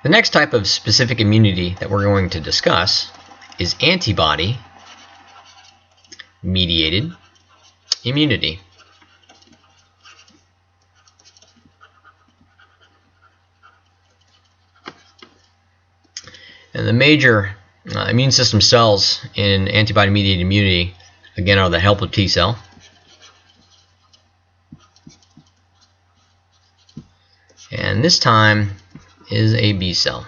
The next type of specific immunity that we're going to discuss is antibody mediated immunity. And the major immune system cells in antibody mediated immunity, again, are the helper T cell, and this time is a B cell.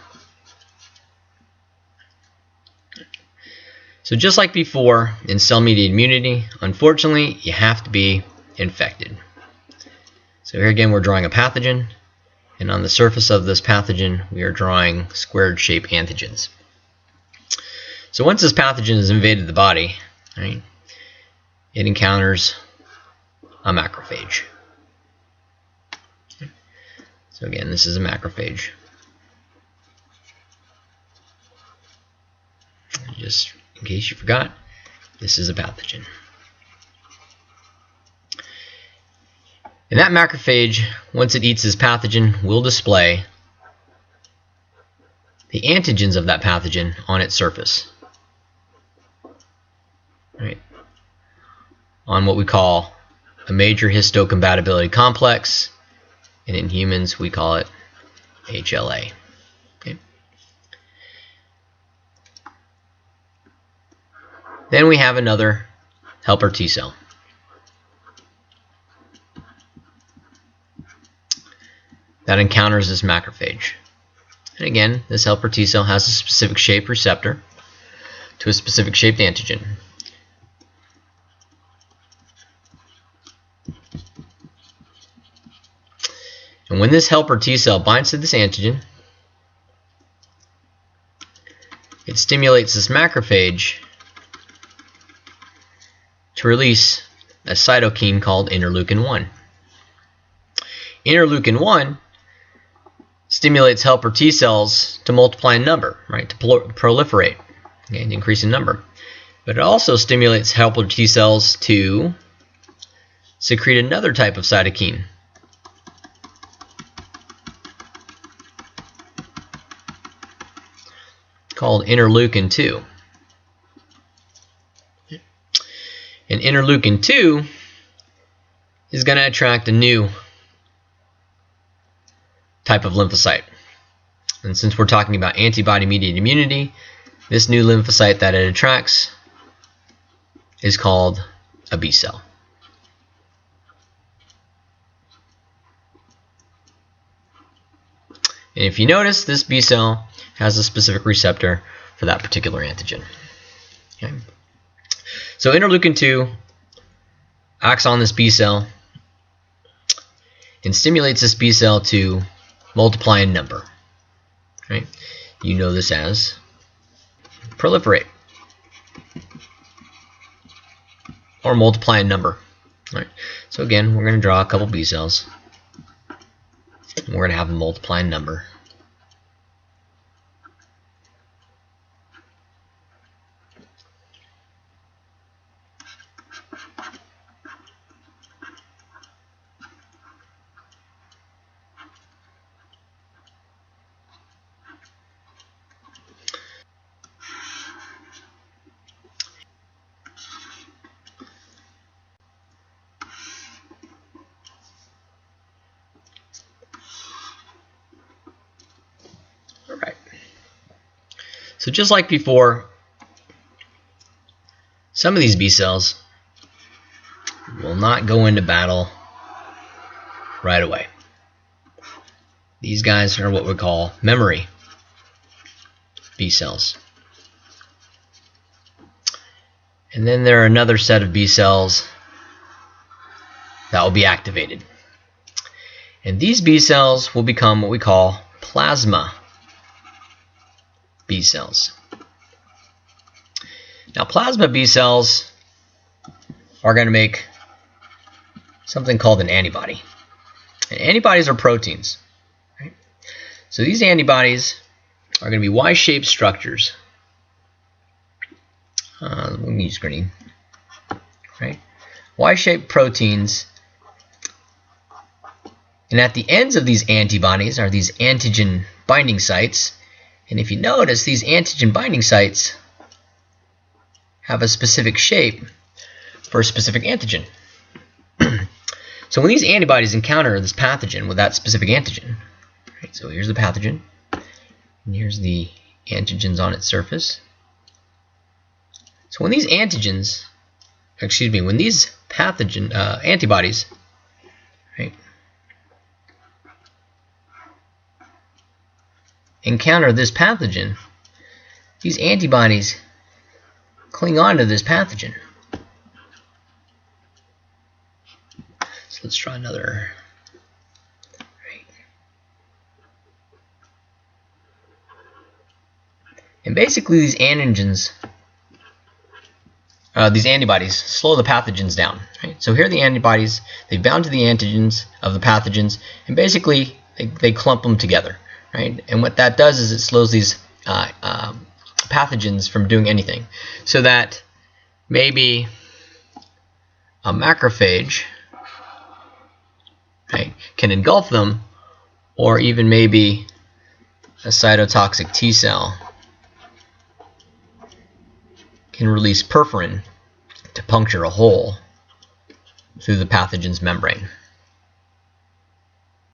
So just like before in cell-mediated immunity, unfortunately, you have to be infected. So here again, we're drawing a pathogen, and on the surface of this pathogen, we are drawing squared-shaped antigens. So once this pathogen has invaded the body, right, it encounters a macrophage. So again, this is a macrophage. Just in case you forgot, this is a pathogen. And that macrophage, once it eats this pathogen, will display the antigens of that pathogen on its surface, right, on what we call a major histocompatibility complex, and in humans we call it HLA. Then we have another helper T cell. That encounters this macrophage. And again, this helper T cell has a specific shaped receptor to a specific shaped antigen. And when this helper T cell binds to this antigen, it stimulates this macrophage to release a cytokine called interleukin-1. Interleukin-1 stimulates helper T cells to multiply in number, right, to proliferate, okay, and increase in number. But it also stimulates helper T cells to secrete another type of cytokine called interleukin-2. And interleukin-2 is going to attract a new type of lymphocyte. And since we're talking about antibody-mediated immunity, this new lymphocyte that it attracts is called a B cell. And if you notice, this B cell has a specific receptor for that particular antigen. Okay. So interleukin-2 acts on this B cell and stimulates this B cell to multiply in number. Right? You know this as proliferate or multiply in number. Right? So again, we're going to draw a couple B cells. And we're going to have them multiply in number. Alright. So just like before, some of these B cells will not go into battle right away. These guys are what we call memory B cells. And then there are another set of B cells that will be activated. And these B cells will become what we call plasma B cells. Now, plasma B cells are going to make something called an antibody. And antibodies are proteins. Right? So these antibodies are going to be Y-shaped structures. Let me use green. Right? Y-shaped proteins And at the ends of these antibodies are these antigen binding sites. And if you notice, these antigen binding sites have a specific shape for a specific antigen. So when these antibodies encounter this pathogen with that specific antigen, right, so here's the pathogen, and here's the antigens on its surface. So when these antigens, excuse me, when these pathogen antibodies, right, encounter this pathogen, these antibodies cling on to this pathogen. So let's try another. Right. And basically these antigens, these antibodies slow the pathogens down. Right? So here are the antibodies. They bound to the antigens of the pathogens, and basically they clump them together. Right? And what that does is it slows these pathogens from doing anything. So that maybe a macrophage, right, can engulf them, or even maybe a cytotoxic T cell can release perforin to puncture a hole through the pathogen's membrane.